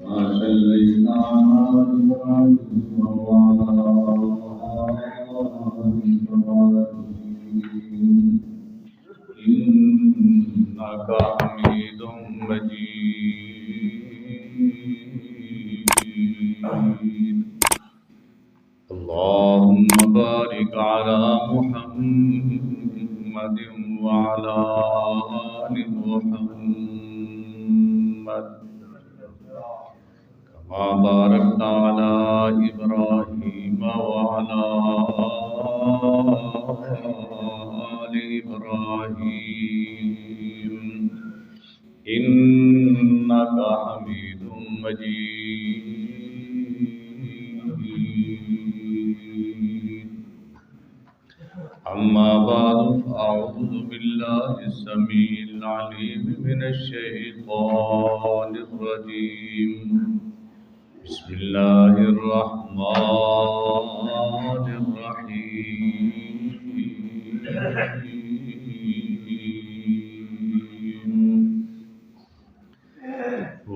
صليت على إبراهيم وعلى آل إبراهيم إنك حميد مجيد. اللهم بارك على محمد وعلى آل محمد كما باركت على إبراهيم وعلى آل إبراهيم إنك حميد مجيد. أما بعد فأعوذ بالله السميع العليم من الشيطان الرجيم. بسم الله الرحمن الرحيم.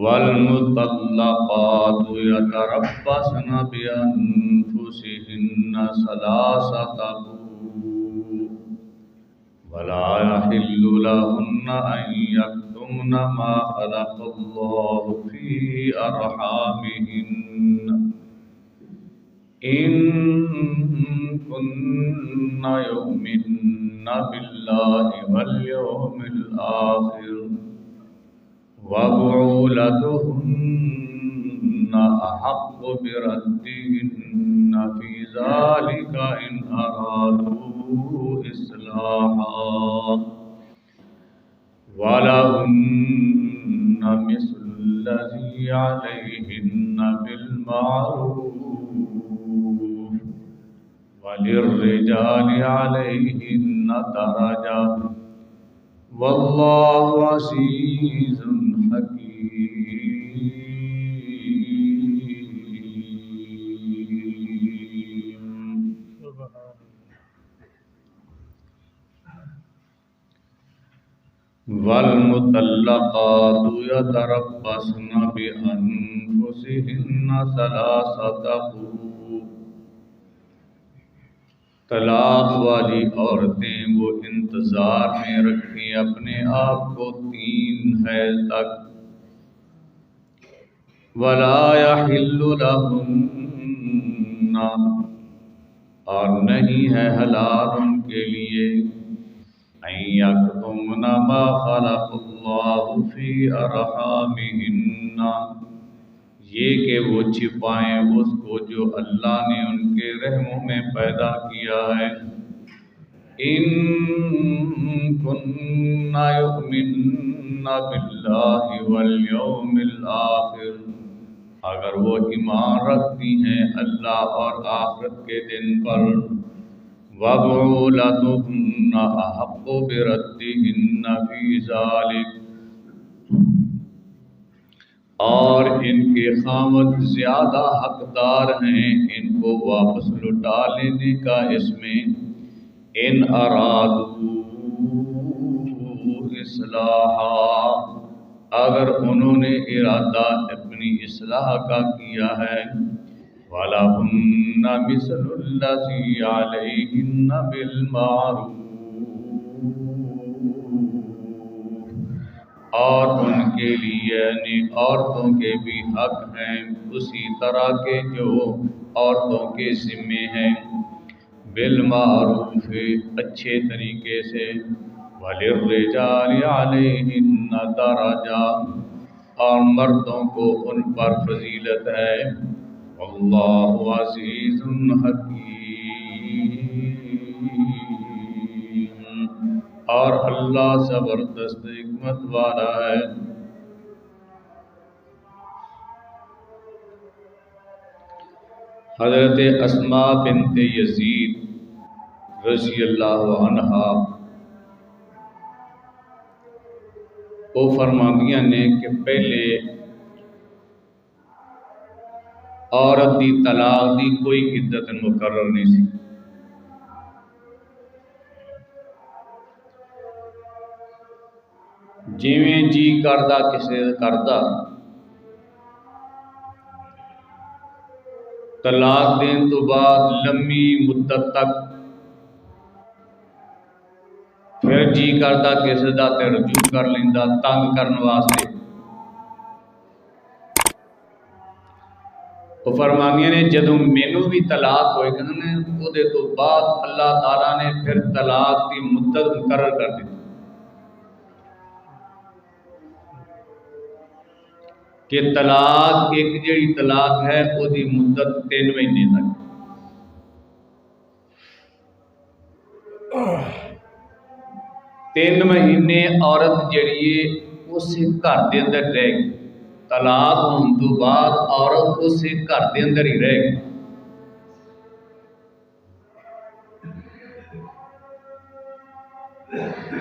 والمطلقات يتربصن بأنفسهن ثلاثة قروء ولا يحل لهن أن يكتمن ما خلق الله في أرحامهن إن كن يؤمن بالله واليوم الآخر وبعولتهن أحق بردهن في ذلك إن أرادوا إصلاحا ولهن مثل الذي عليهن بالمعروف وللرجال عليهن درجة والله عزيز حكيم. والمطلقات يتربصن بأنفسهن ثلاثة قروء. طلاق والی عورتیں وہ انتظار میں رکھیں اپنے آپ کو 3 حیض تک. ولا يحل لهن اور نہیں ہے حلال ان کے لیے ان یکتمن ما خلق اللہ فی ارحامہن یہ کہ وہ چھپائیں اس کو جو اللہ نے ان کے رحموں میں پیدا کیا ہے. ان کن یؤمن باللہ والیوم الآخر اگر وہ ایمان رکھتی ہیں اللہ اور آخرت کے دن پر. وَبُعُولَتُهُنَّ أَحَقُّ بِرَدِّهِنَّ فِي ذَلِكَ اور ان کے خاوند زیادہ حقدار ہیں ان کو واپس لوٹا لینے کا اس میں. ان ارادوا اصلاحا اگر انہوں نے ارادہ اپنی اصلاح کا کیا ہے. وَلَهُنَّ مِثْلُ الَّذِي عَلَيْهِنَّ بِالْمَعْرُوفِ اور ان کے لیے یعنی عورتوں کے بھی حق ہیں اسی طرح کے جو عورتوں کے ذمے ہیں. بالمعروف اچھے طریقے سے. وَلِلرِّجَالِ عَلَيْهِنَّ دَرَجَةٌ اور مردوں کو ان پر فضیلت ہے. اللہ عزیز حکیم اور اللہ زبردست حکمت والا ہے. حضرت اسماء بنت یزید رضی اللہ عنہا وہ فرماندیاں نے کہ پہلے عورت دی طلاق دی کوئی عدت مقرر نہیں سی. جویں جی کردہ کسے کردہ طلاق دین تو بعد لمبی مدت تک پھر جی کرتا کسی دا تے رجوع کر لیندا تنگ کرن واسطے. تو فرمانیاں نے جدوں مینوں بھی طلاق ہوئے گا نا او دے تو بعد اللہ تعالیٰ نے پھر طلاق کی مدت مقرر کر دی کہ طلاق ایک جڑی طلاق ہے او دی مدت 3 مہینے تک. 3 مہینے عورت جڑی ہے اسی گھر دے اندر رہے گی. طلاق ہونے تو بعد عورت اسی گھر دے اندر ہی رہے گی.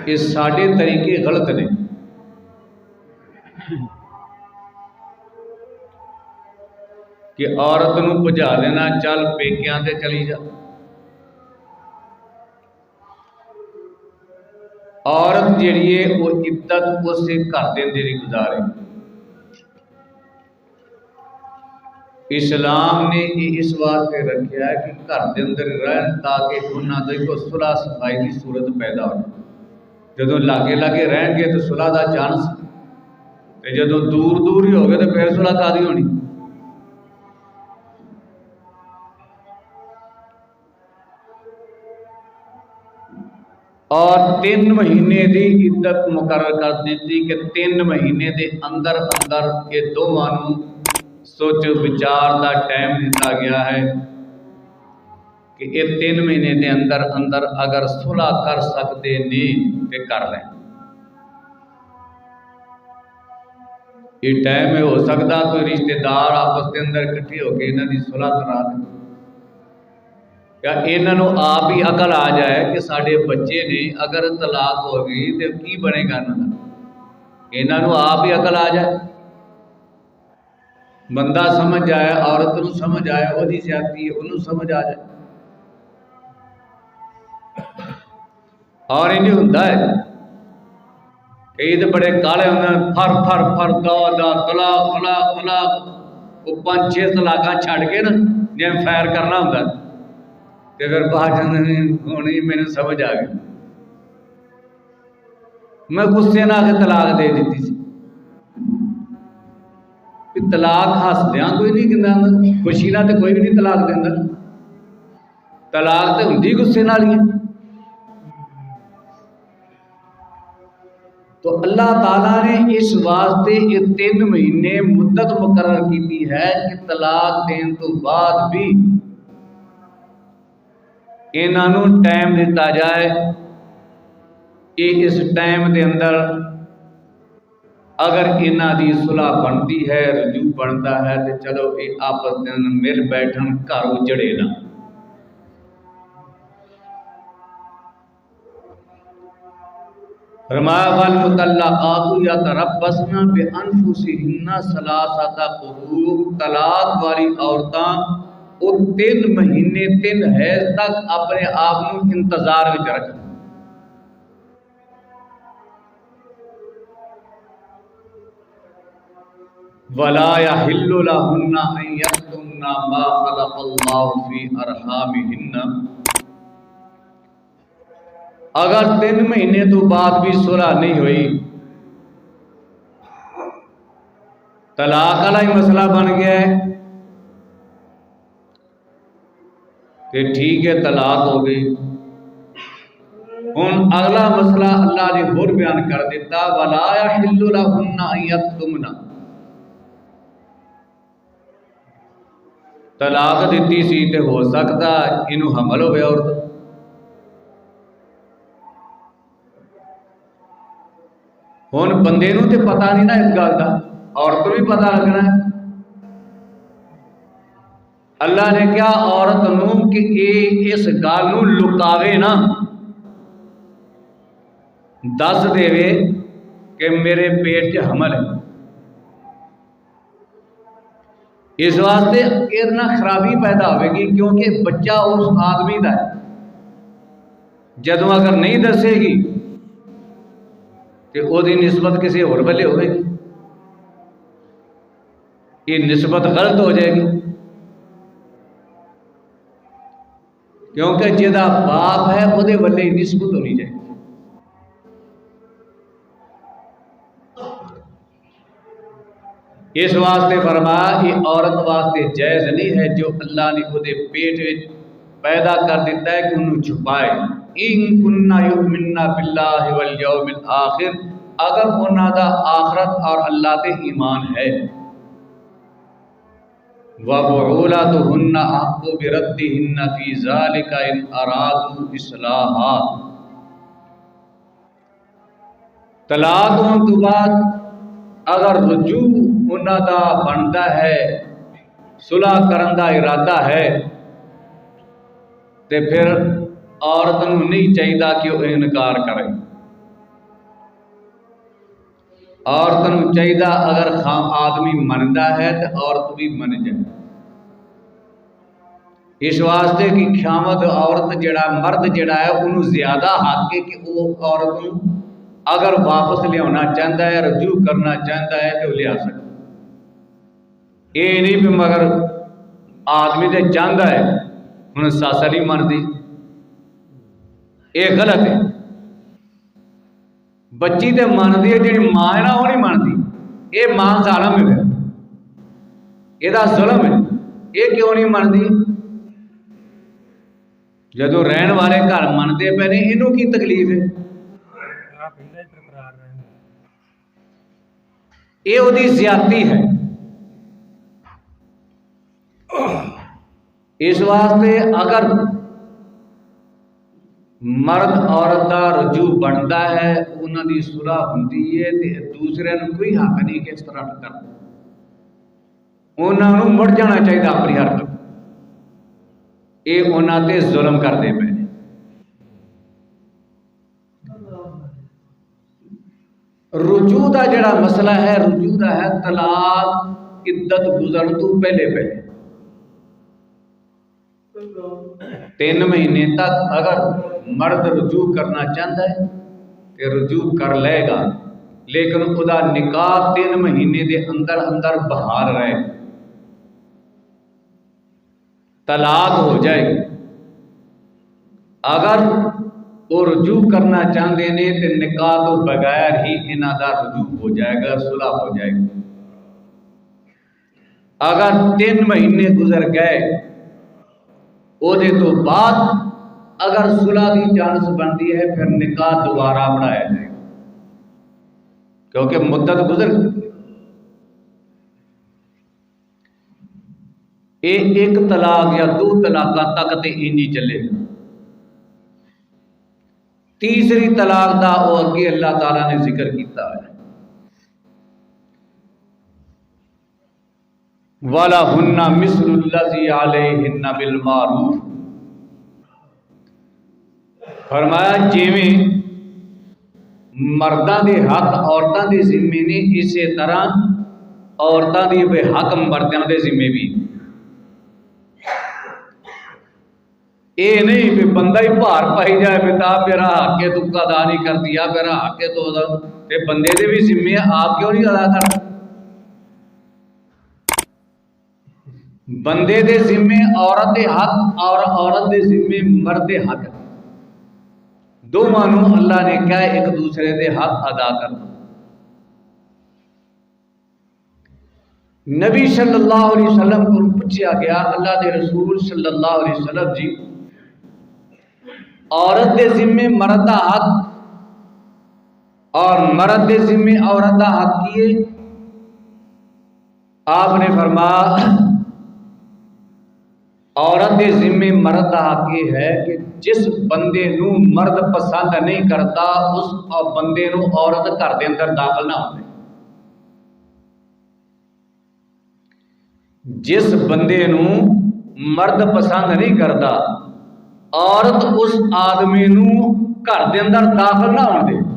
یہ سارے طریقے غلط نے. کہ عورت نو بھجا دینا چل پیکیاں تے چلی جا. عورت جیڑی ہے وہ عدت اسے گھر دے اندر ہی گزارے. اسلام نے اس واسطے رکھا ہے کہ گھر دے اندر رہن تاکہ انہاں دی کوئی صلح صفائی کی صورت پیدا ہو. جدوں لاگے لاگے رہن گے تو صلح دا چانس، تے جدوں دور دور ہی ہو گئے تو پھر صلح کادی ہونی. اور 3 مہینے دی عدت مقرر کر دیتی کہ 3 مہینے دے اندر اندر یہ دونوں نوں سوچ وچار دا ٹائم دیتا گیا ہے کہ یہ 3 مہینے دے اندر اندر اگر صلح کر سکتے نہیں تو کر لیں. یہ ٹائم میں ہو سکتا کوئی رشتہ دار آپس کے اندر اکٹھے ہو کے انہاں دی صلح کرا دیں، یا انہوں آپ ہی عقل آ جائے کہ سارے بچے نے اگر طلاق ہو گئی تو کی بنے گا انہوں آپ ہی عقل آ جائے، بندہ سمجھ جائے، عورت نو سمجھ آئے، وہ دی زیادتی ہے انہوں سمجھ آ جائے. اور انہیں ہوتا ہے کئی تو بڑے کالے ہوتے ہیں، پھر دا طلاق طلاق طلاق، وہ 5-6 طلاقاں چھڑ کے نا جب فائر کرنا ہوتا ہے تو پھر بعد ہونی میں نے سمجھ آ گئی. میں غصے نہ آ کے طلاق دے دیتی سی. طلاق ہسدیاں کوئی نہیں کہنا، خوشی نہ تو کوئی بھی نہیں طلاق دینا. طلاق تو ہوندی غصے نال ہی. تو اللہ تعالیٰ نے اس واسطے یہ 3 مہینے مدت مقرر کی ہے کہ طلاق دین تو بعد بھی انہوں ٹائم دیتا جائے کہ اس ٹائم دے اندر اگر انہاں دی صلح بنتی ہے، رجوع بنتا ہے تو چلو یہ آپس دے اندر مل بیٹھن گھر اجڑے نا. فرمایا والمطلقات یتربصن بانفسہن ثلاثۃ قروء. طلاق والی عورتاں وہ 3 مہینے 3 حیض تک اپنے آپ کو انتظار وچ رکھیں. ولا يحل لهن ان يكتمن ما خلق الله في ارحامهن. اگر 3 مہینے تو بعد بھی صلح نہیں ہوئی، طلاق والا ہی مسئلہ بن گیا ہے کہ ٹھیک ہے طلاق ہو گئی. ہن اگلا مسئلہ اللہ نے اور بیان کر دیتا ولا يحل لهن ان يكتمن. طلاق دیتی سی تے ہو سکتا انہوں حمل ہوئے اور ہن بندے نوں تے پتہ نہیں نا اس گل دا، عورت کو بھی پتہ لگنا ہے. اللہ نے کیا عورت نوں کہ اس گل نوں لکاوے نا، دس دے کہ میرے پیٹ چ حمل ہے. اس واسطے اتنا خرابی پیدا ہوئے گی کیونکہ بچہ اس آدمی دا ہے. جدوں اگر نہیں دسے گی کہ وہ دی نسبت کسی اور بلے ہوئے گی، یہ نسبت غلط ہو جائے گی. کیونکہ جہاں باپ ہے وہ ولے نسبت ہونی چاہیے. اس واسطے فرمایا یہ عورت واسطے جائز نہیں ہے جو اللہ نے وہ پیٹ پیدا کر دیتا ہے کہ انہوں چھپائے. ان کننا یؤمننا باللہ والیوم الآخر، اگر انہاں دا آخرت اور اللہ تے ایمان ہے. وَبُعُولَتُهُنَّ أَحَقُّ بِرَدِّهِنَّ فِي ذَلِكَ إِنْ أَرَادُوا إِصْلَاحًا. طلاق ہون تو بعد اگر رجوع انہاں دا بنتا ہے، صلح کرن دا ارادہ ہے، تے پھر عورت نو نہیں چاہیے کہ وہ انکار کرے. عورت نو چاہیے اگر آدمی منتا ہے تو عورت بھی من جائے. اس واسطے کہ خامد عورت جڑا مرد جڑا ہے انہوں زیادہ حق ہے کہ وہ عورت نو اگر واپس لیا چاہتا ہے، رجوع کرنا چاہتا ہے تو لیا سکتا. یہ نہیں بھی مگر آدمی تے چاہتا ہے ہوں سس نہیں منتی، یہ غلط ہے. بچی تے منتی ہے، جی ماں ہے نا وہ نہیں منتی، یہ ماں ظالم ہے، یہ ظلم ہے. یہ کیوں نہیں منتی؟ جدو رہن والے گھر منتے پے نے، انہوں کی تکلیف ہے؟ یہ وہ زیادتی ہے. اس واسطے اگر مرد عورت کا رجوع بنتا ہے، انہوں کی صلح ہوتی ہے، تو دوسرے نے کوئی حق نہیں کہ اس طرح کر، انہوں مڑ جانا چاہیے اپنی حرکت. یہ انہوں تے ظلم کرتے پے. رجوع کا جڑا مسئلہ ہے، رجوع کا ہے طلاق عدت گزرن تو پہلے 3 مہینے تک اگر مرد رجوع کرنا چاہتا ہے تو رجوع کر لے گا، لیکن خدا نکاح 3 مہینے دے اندر اندر بحال رہے، طلاق ہو جائے گی. اگر وہ رجوع کرنا چاہتے ہیں تو نکاح تو بغیر ہی انہاں دا رجوع ہو جائے گا، صلح ہو جائے گی. اگر 3 مہینے گزر گئے وہ تو بعد اگر صلح کی چانس بنتی ہے پھر نکاح دوبارہ بڑھایا جائے گا، کیونکہ مدت گزر گئی. ایک طلاق یا 2 طلاق تک تے انجی چلے گا. تیسری طلاق دا وہ اگے اللہ تعالیٰ نے ذکر کیتا ہے، وَلَهُنَّ مِثْلُ الَّذِي عَلَيْهِنَّ بِالْمَعْرُوفِ. فرمایا جیویں مرداں دے حق عورتاں دے ذمے نے، اسی طرح عورتاں دے بے حق مرداں دے ذمے بھی. اے نہیں کہ بندہ ہی بھار پائی جائے بتا میرا حق ہے تو ادا نہیں کر دیا، میرا حق ہے تو ادا، تے بندے دے بھی ذمے آپ کیوں نہیں ادا کرتے؟ بندے دے ذمے عورت دے حق اور عورت دے ذمے مرد دے حق، دونوں اللہ نے کہا ایک دوسرے دے حق ادا کرنا. نبی صلی اللہ علیہ وسلم کو پوچھا گیا، اللہ دے رسول صلی اللہ علیہ وسلم جی عورت دے ذمے مرد دا حق اور مرد دے ذمے عورت دا حق کیے؟ آپ نے فرمایا عورت دے ذمے مرد دا حق یہ ہے کہ جس بندے نو مرد پسند نہیں کرتا اس بندے نو عورت گھر دے اندر داخل نہ ہونے. جس بندے نو مرد پسند نہیں کرتا عورت اس آدمی نو گھر دے اندر داخل نہ ہونے دے.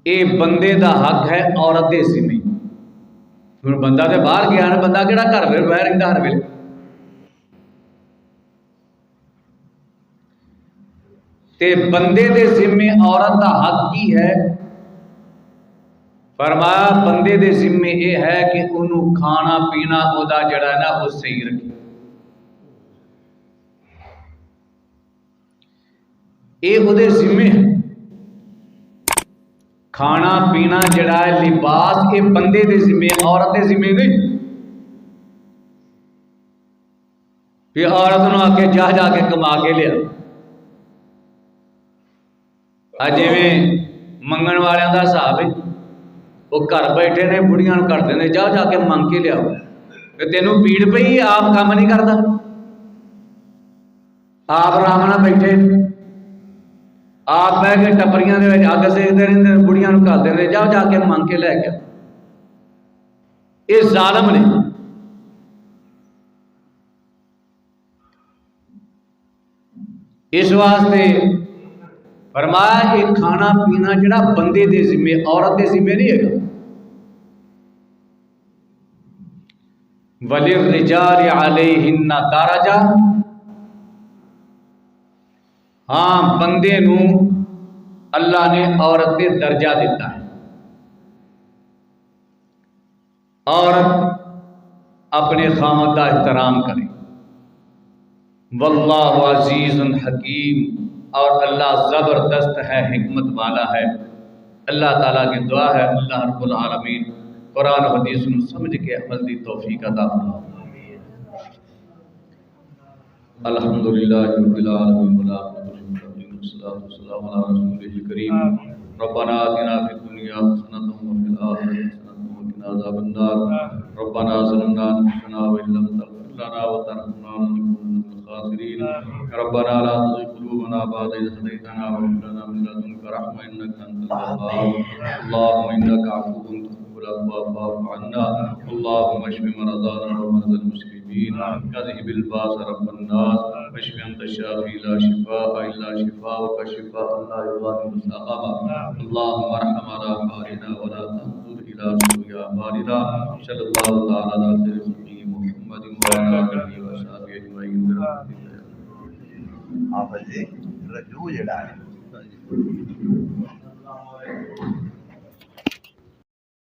اے بندے دا حق ہے عورت دے ذمے. بندہ تے باہر گیا نا، بندہ کہڑا گھر بہ رہتا ہر ویلے. تے بندے دے ذمے عورت دا حق کی ہے؟ فرمایا بندے دے ذمے یہ ہے کہ انہوں کھانا پینا او دا جڑا ہے نا وہ صحیح رکھے. یہ وہ دے ذمے ہے. کھانا پینا جڑا ہے لباس یہ بندے دے ذمے، عورت دے ذمے نہیں. کہ عورت نو آ کے جا کے کما کے لیا. جی منگن والوں کا حساب ہے، وہ گھر بیٹھے نے بڑھیاں کرتے ہیں جا کے منگ کے لیا. تینوں پیڑ پئی آپ کام نہیں کرتا، آپ آرام نہ بیٹھے آپ بہ کے ٹپریاں اگ سیکتے رہتے ہیں، بڑھیاں کرتے رہے جا کے منگ کے لے گیا. یہ ظالم نے. اس واسطے فرمایا یہ کھانا پینا جڑا بندے دے ذمے، عورت دے ذمے نہیں ہے. وَلِلرِّجَالِ عَلَيْهِنَّ دَرَجَةٌ، ہاں بندے نو اللہ نے عورت دے درجہ دیتا ہے. عورت اپنے خامد کا احترام کرے. واللہ عزیز حکیم، اور اللہ زبردست ہے، حکمت والا ہے. اللہ تعالیٰ کی دعا ہے اللہ رب العالمین قرآن و حدیث کو سمجھ کے عمل دی توفیق عطا فرمائے. الحمدللہ رب العالمین والصلاة والسلام علی رسولہ الکریم. ربنا آتنا فی الدنیا حسنۃ وفی الآخرۃ حسنۃ وقنا عذاب النار. ربنا ظلمنا انفسنا وان لم تغفر لنا وترحمنا لنكونن من الخاسرین. ربنا لا تزغ قلوبنا بعد إذ هديتنا وهب لنا من لدنك رحمة إنك أنت الوهاب. اللهم إنك عفو تحب العفو فاعف عنا. اللهم اشف مرضانا ومرضى المسلمين. اذهب الباس رب الناس واشف أنت الشافي لا شفاء إلا شفاءك شفاء لا يغادر سقما. اللهم ارحم على أعمالنا ولا تنظر إلى سوء أعمالنا. صلى الله تعالى على خير خلقه محمد وعلى آله وصحبه أجمعين برحمتك. آپ جی رجوع جڑا ہے